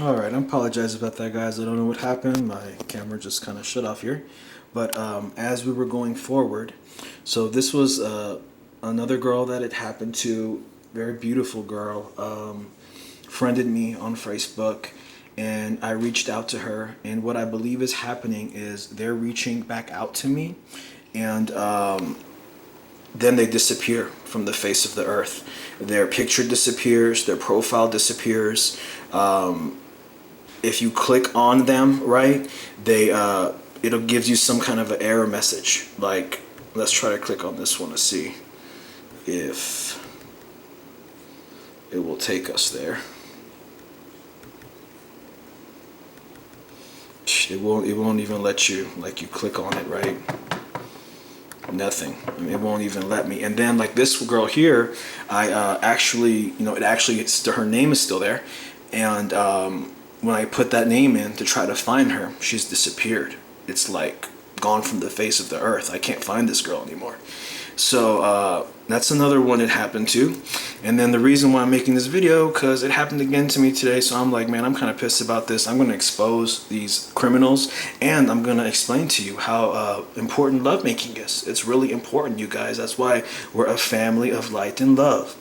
Alright, I apologize about that, guys. I don't know what happened. My camera just kind of shut off here. But as we were going forward, so this was another girl that it happened to, very beautiful girl, friended me on Facebook, and I reached out to her. And what I believe is happening is they're reaching back out to me, and then they disappear from the face of the earth. Their picture disappears, their profile disappears. If you click on them, right, they it'll give you some kind of an error message. Like, let's try to click on this one to see if it will take us there. It won't even let you, like, you click on it, right? Nothing. I mean, it won't even let me. And then, like, this girl here, I actually, her name is still there, and when I put that name in to try to find her, she's disappeared. It's like gone from the face of the earth. I can't find this girl anymore. So that's another one it happened to. And then the reason why I'm making this video, because it happened again to me today. So I'm like, man, I'm kind of pissed about this. I'm going to expose these criminals, and I'm going to explain to you how important lovemaking is. It's really important, you guys. That's why we're a family of light and love.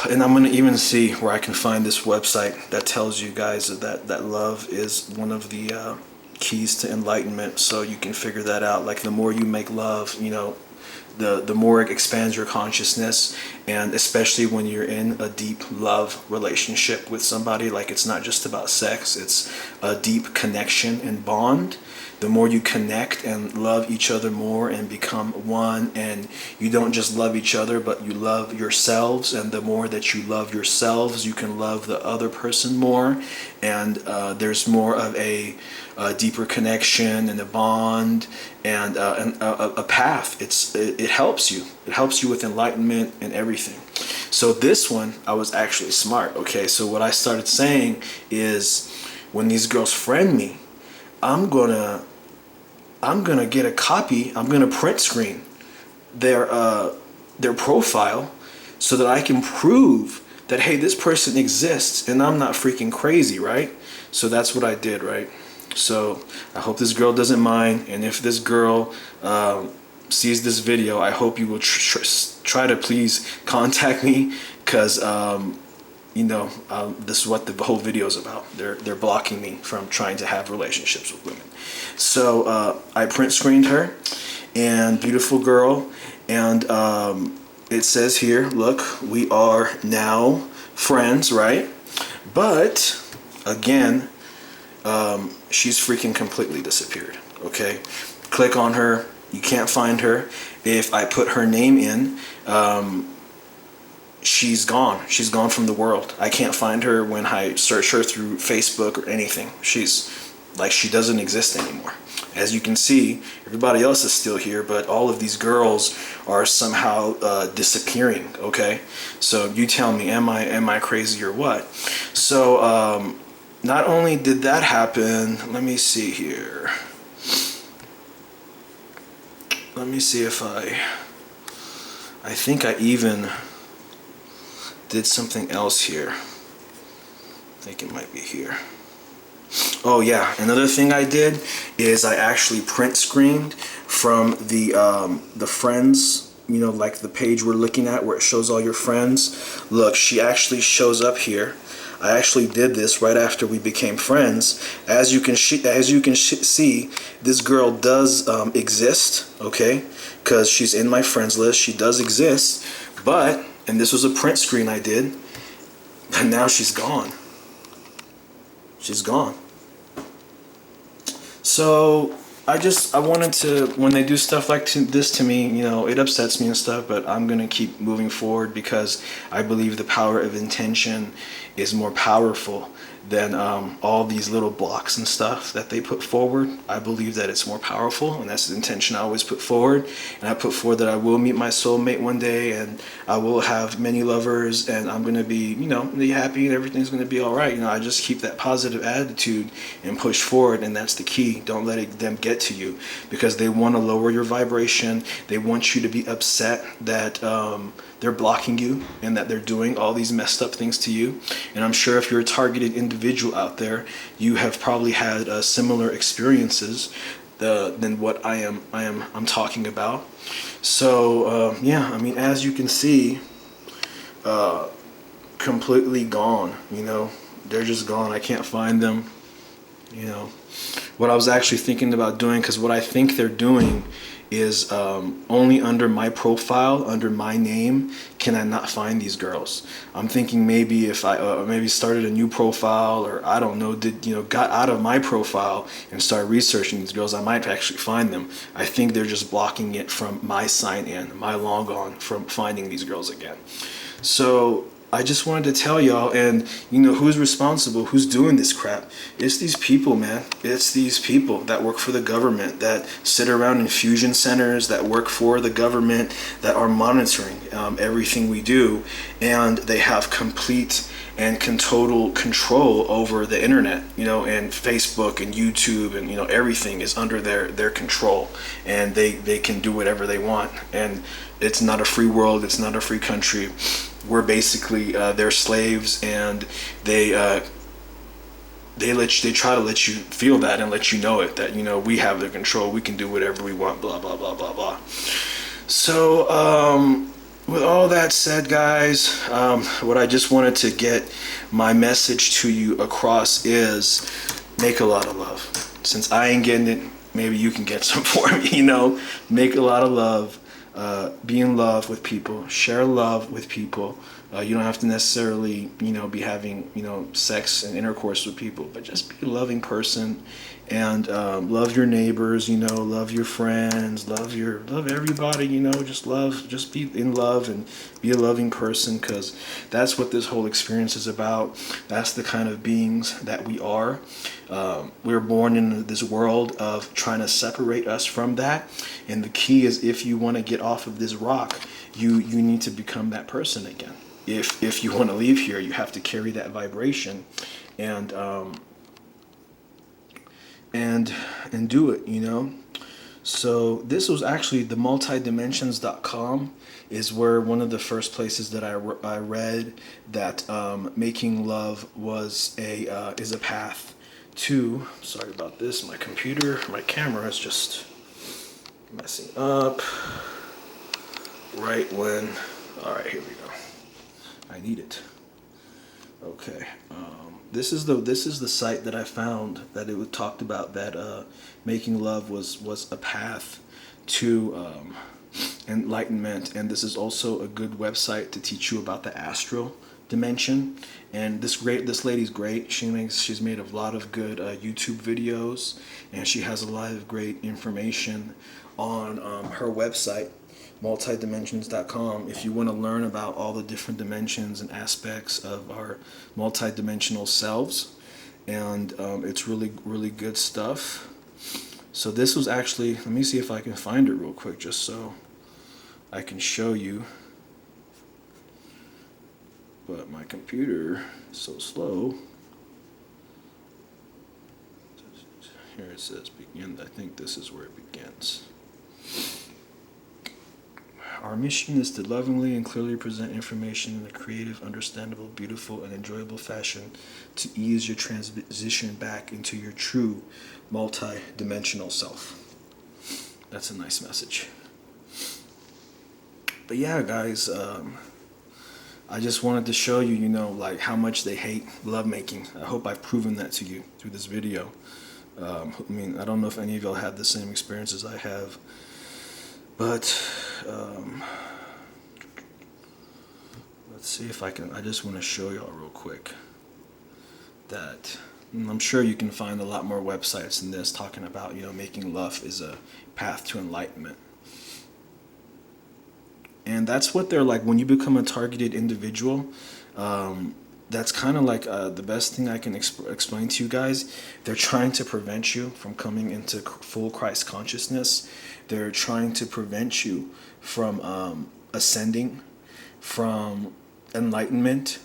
And I'm going to even see where I can find this website that tells you guys that love is one of the keys to enlightenment. So you can figure that out. Like, the more you make love, the more it expands your consciousness. And especially when you're in a deep love relationship with somebody, like, it's not just about sex, it's a deep connection and bond. The more you connect and love each other more and become one, and you don't just love each other, but you love yourselves, and the more that you love yourselves, you can love the other person more, and there's more of a deeper connection and a bond and a path. It helps you. It helps you with enlightenment and everything. So this one, I was actually smart. Okay, so what I started saying is, when these girls friend me, I'm gonna get a copy. I'm gonna print screen their profile so that I can prove that, hey, this person exists and I'm not freaking crazy, right? So that's what I did, right? So I hope this girl doesn't mind, and if this girl sees this video, I hope you will try to please contact me, because this is what the whole video is about. They're blocking me from trying to have relationships with women. So I print screened her, and beautiful girl, and it says here, look, we are now friends, right? But again, she's freaking completely disappeared. Okay, click on her, you can't find her. If I put her name in, she's gone. She's gone from the world. I can't find her when I search her through Facebook or anything. She's like, she doesn't exist anymore. As you can see, everybody else is still here, but all of these girls are somehow disappearing. Okay, so you tell me, am I crazy or what? So not only did that happen, let me see here. Let me see if I think I even did something else here. I think it might be here. Oh yeah, another thing I did is I actually print screened from the friends, like the page we're looking at where it shows all your friends. Look, she actually shows up here. I actually did this right after we became friends. As you can see, this girl does exist, okay? Because she's in my friends list. She does exist, but, and this was a print screen I did, but now she's gone. She's gone. So I wanted to, when they do stuff like this to me, it upsets me and stuff, but I'm going to keep moving forward, because I believe the power of intention is more powerful than all these little blocks and stuff that they put forward. I believe that it's more powerful, and that's the intention I always put forward. And I put forward that I will meet my soulmate one day, and I will have many lovers, and I'm going to be, be happy, and everything's going to be all right. I just keep that positive attitude and push forward, and that's the key. Don't let them get get to you, because they want to lower your vibration. They want you to be upset that they're blocking you and that they're doing all these messed up things to you. And I'm sure if you're a targeted individual out there, you have probably had similar experiences than what I'm talking about. So yeah, I mean, as you can see, completely gone. They're just gone. I can't find them. What I was actually thinking about doing, because what I think they're doing is only under my profile, under my name, can I not find these girls. I'm thinking maybe if I maybe started a new profile, or I don't know, got out of my profile and started researching these girls, I might actually find them. I think they're just blocking it from my sign in, my log on, from finding these girls again. So I just wanted to tell y'all, and who's responsible, who's doing this crap? It's these people, man. It's these people that work for the government, that sit around infusion centers, that work for the government, that are monitoring everything we do, and they have complete and total control over the internet, and Facebook and YouTube, and everything is under their control, and they can do whatever they want. And it's not a free world, it's not a free country. We're basically their slaves, and they try to let you feel that and let you know it, that we have the control, we can do whatever we want, blah blah blah blah blah. So with all that said, guys, what I just wanted to get my message to you across is make a lot of love. Since I ain't getting it, maybe you can get some for me. Make a lot of love. Be in love with people, share love with people. You don't have to necessarily, be having, sex and intercourse with people, but just be a loving person, and love your neighbors, love your friends, love everybody, just be in love and be a loving person, because that's what this whole experience is about. That's the kind of beings that we are. We're born in this world of trying to separate us from that, and the key is, if you want to get off of this rock, you need to become that person again. If you want to leave here, you have to carry that vibration, and do it, So this was actually the multidimensions.com is where one of the first places that I read that making love is a path to. Sorry about this. My camera is just messing up right when. All right, here we go. I need it. Okay. This is the site that I found that it talked about that making love was a path to enlightenment, and this is also a good website to teach you about the astral dimension. And this lady's great. She's made a lot of good YouTube videos, and she has a lot of great information on her website, multidimensions.com. If you want to learn about all the different dimensions and aspects of our multidimensional selves, and it's really, really good stuff. So this was actually, let me see if I can find it real quick, just so I can show you. But my computer is so slow. Here it says begin. I think this is where it begins. Our mission is to lovingly and clearly present information in a creative, understandable, beautiful, and enjoyable fashion to ease your transition back into your true multi-dimensional self. That's a nice message. But yeah, guys, I just wanted to show you, like how much they hate lovemaking. I hope I've proven that to you through this video. I don't know if any of y'all had the same experiences I have. But let's see if I can. I just want to show y'all real quick that I'm sure you can find a lot more websites than this talking about making love is a path to enlightenment. And that's what they're like when you become a targeted individual. That's kind of like the best thing I can explain to you guys. They're trying to prevent you from coming into full Christ consciousness. They're trying to prevent you from ascending, from enlightenment.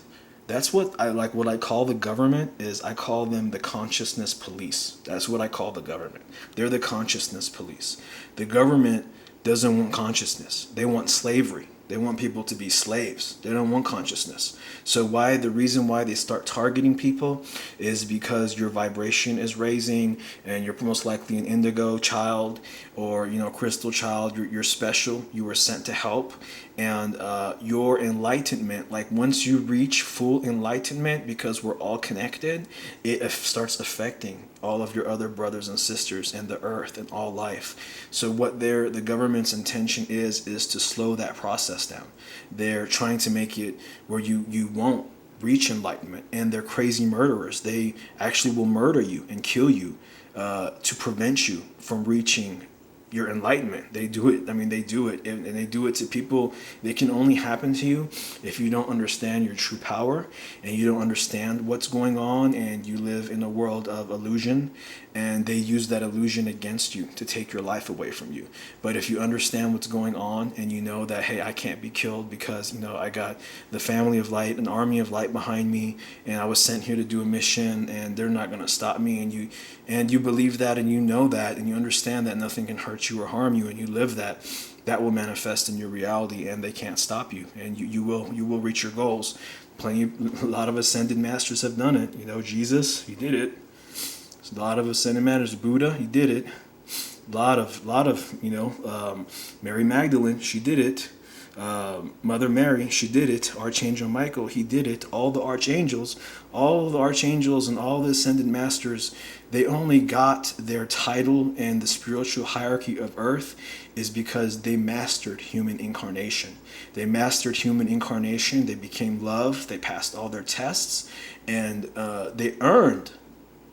That's what I like. What I call the government is, I call them the consciousness police. That's what I call the government. They're the consciousness police. The government doesn't want consciousness. They want slavery. They want people to be slaves. They don't want consciousness. So the reason why they start targeting people is because your vibration is raising, and you're most likely an indigo child, or crystal child. You're special. You were sent to help, and your enlightenment, like once you reach full enlightenment, because we're all connected, it starts affecting all of your other brothers and sisters in the earth and all life. So what the government's intention is to slow that process down. They're trying to make it where you won't reach enlightenment, and they're crazy murderers. They actually will murder you and kill you to prevent you from reaching your enlightenment. They do it. I mean, they do it, and they do it to people. They can only happen to you if you don't understand your true power, and you don't understand what's going on, and you live in a world of illusion, and they use that illusion against you to take your life away from you. But if you understand what's going on, and you know that, hey, I can't be killed because I got the family of light, an army of light behind me, and I was sent here to do a mission, and they're not going to stop me, and you believe that, and you know that, and you understand that nothing can hurt you or harm you, and you live that will manifest in your reality, and they can't stop you, and you will reach your goals. A lot of ascended masters have done it. Jesus, he did it. A lot of ascended masters. Buddha, he did it. A lot of Mary Magdalene, she did it. Mother Mary, she did it. Archangel Michael, he did it. All the archangels and all the ascended masters, they only got their title and the spiritual hierarchy of earth is because they mastered human incarnation. They mastered human incarnation. They became love. They passed all their tests, and they earned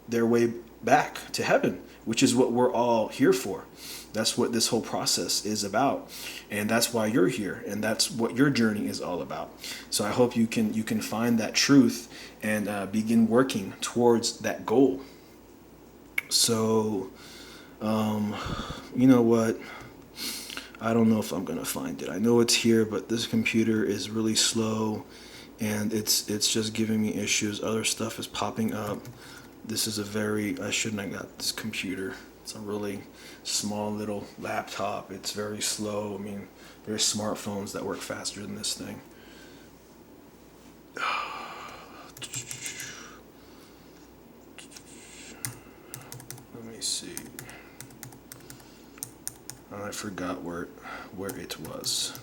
their way back to heaven, which is what we're all here for. That's what this whole process is about, and that's why you're here, and that's what your journey is all about. So I hope you can find that truth and begin working towards that goal. So, you know what? I don't know if I'm gonna find it. I know it's here, but this computer is really slow, and it's just giving me issues. Other stuff is popping up. This is I shouldn't have got this computer. It's a really small little laptop. It's very slow. I mean, there's smartphones that work faster than this thing. Let me see. I forgot where it was.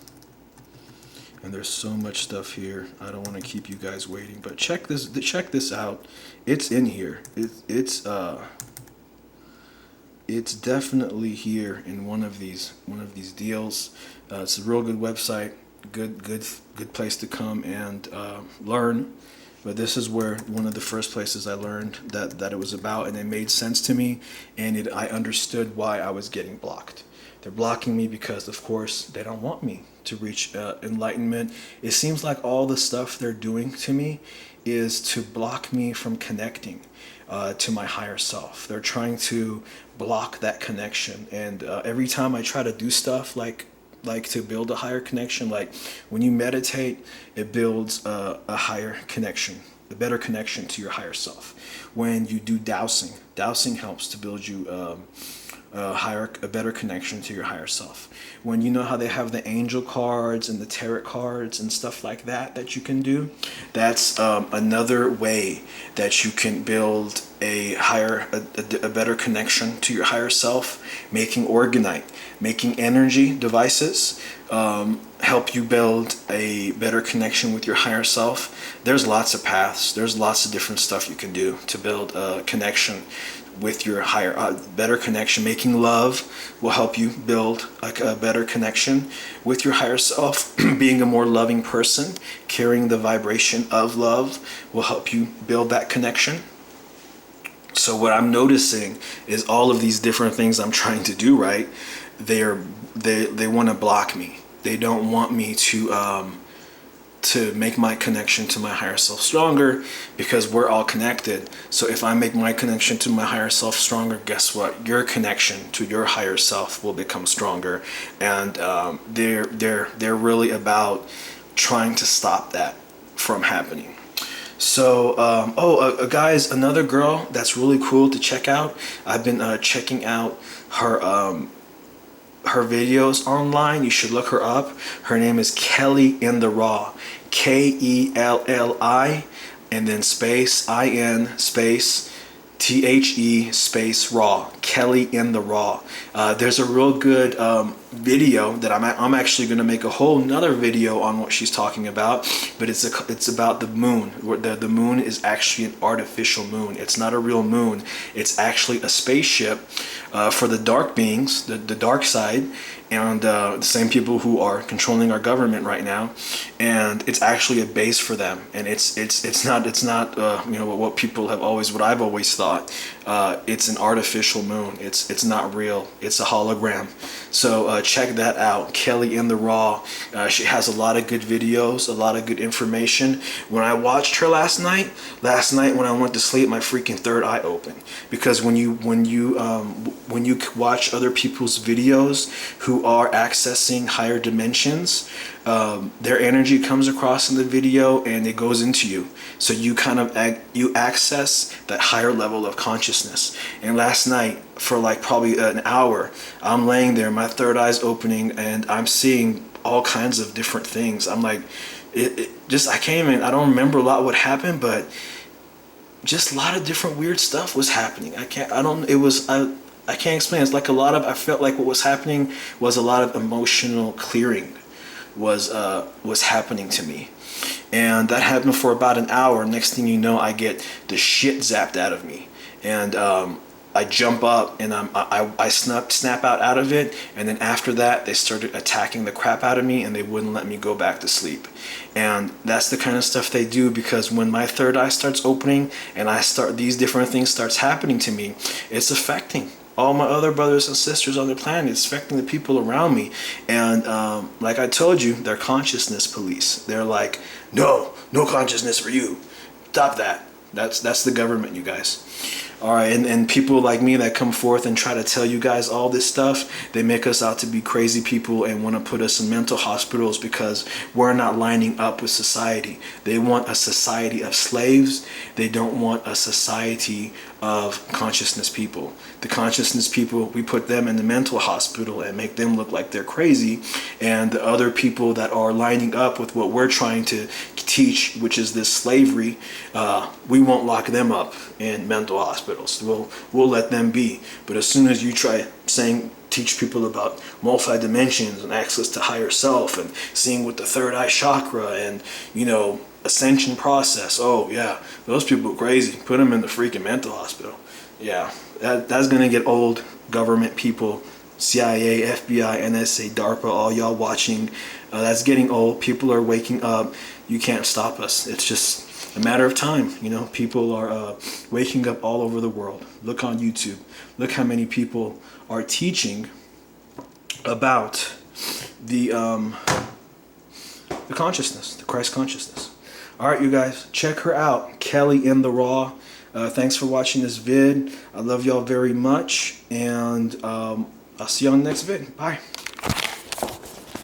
And there's so much stuff here. I don't want to keep you guys waiting, but check this out. It's in here. It's definitely here in one of these deals. It's a real good website, good place to come and learn. But this is where one of the first places I learned that it was about, and it made sense to me, and I understood why I was getting blocked. They're blocking me because, of course, they don't want me to reach enlightenment. It seems like all the stuff they're doing to me is to block me from connecting to my higher self. They're trying to block that connection, and every time I try to do stuff like to build a higher connection, like when you meditate, it builds a higher connection, a better connection to your higher self. When you do dowsing helps to build you a better connection to your higher self. When you know how they have the angel cards and the tarot cards and stuff like that you can do, that's another way that you can build a better connection to your higher self. Making Orgonite, making energy devices help you build a better connection with your higher self. There's lots of paths. There's lots of different stuff you can do to build a connection with your better connection. Making love will help you build a better connection with your higher self. Being a more loving person, carrying the vibration of love will help you build that connection. So what I'm noticing is all of these different things I'm trying to do, right? They want to block me. They don't want me to make my connection to my higher self stronger, because we're all connected. So if I make my connection to my higher self stronger, guess what? Your connection to your higher self will become stronger. And they're really about trying to stop that from happening. So, guys, another girl that's really cool to check out. I've been checking out her videos online. You should look her up. Her name is Kelly in the Raw. Kelli, and then space IN space THE space raw. Kelly in the Raw. There's a real good video that I'm actually going to make a whole nother video on what she's talking about, but it's about the moon. The moon is actually an artificial moon. It's not a real moon. It's actually a spaceship for the dark beings, the dark side, and the same people who are controlling our government right now. And it's actually a base for them. And it's not what people have always, what I've always thought. It's an artificial moon. It's not real. It's a hologram. So check that out. Kelly in the Raw. She has a lot of good videos, a lot of good information. When I watched her last night when I went to sleep, my freaking third eye opened. Because when you watch other people's videos who are accessing higher dimensions, their energy comes across in the video and it goes into you. So you kind of you access that higher level of consciousness. And last night, for like probably an hour, I'm laying there, my third eye's opening, and I'm seeing all kinds of different things. I'm like, I don't remember a lot what happened, but just a lot of different weird stuff was happening. I can't explain. It's like I felt like what was happening was a lot of emotional clearing was happening to me. And that happened for about an hour. Next thing you know, I get the shit zapped out of me. And I jump up and I snap out of it. And then after that, they started attacking the crap out of me and they wouldn't let me go back to sleep. And that's the kind of stuff they do, because when my third eye starts opening and these different things starts happening to me, it's affecting all my other brothers and sisters on the planet. It's affecting the people around me. And like I told you, they're consciousness police. They're like, no consciousness for you. Stop that. That's the government, you guys. All right, and people like me that come forth and try to tell you guys all this stuff, they make us out to be crazy people and want to put us in mental hospitals because we're not lining up with society. They want a society of slaves. They don't want a society of consciousness people. The consciousness people, we put them in the mental hospital and make them look like they're crazy. And the other people that are lining up with what we're trying to teach, which is this slavery, we won't lock them up in mental hospitals. We'll let them be. But as soon as you try teach people about multi-dimensions and access to higher self and seeing with the third eye chakra and ascension process, oh yeah, those people are crazy. Put them in the freaking mental hospital. Yeah, that's gonna get old. Government people, CIA, FBI, NSA, DARPA, all y'all watching, that's getting old. People are waking up. You can't stop us. It's just a matter of time. People are waking up all over the world. Look on YouTube. Look how many people are teaching about the consciousness, the Christ consciousness. All right, you guys, check her out, Kelly in the Raw. Thanks for watching this vid. I love y'all very much, and I'll see you on the next vid. Bye.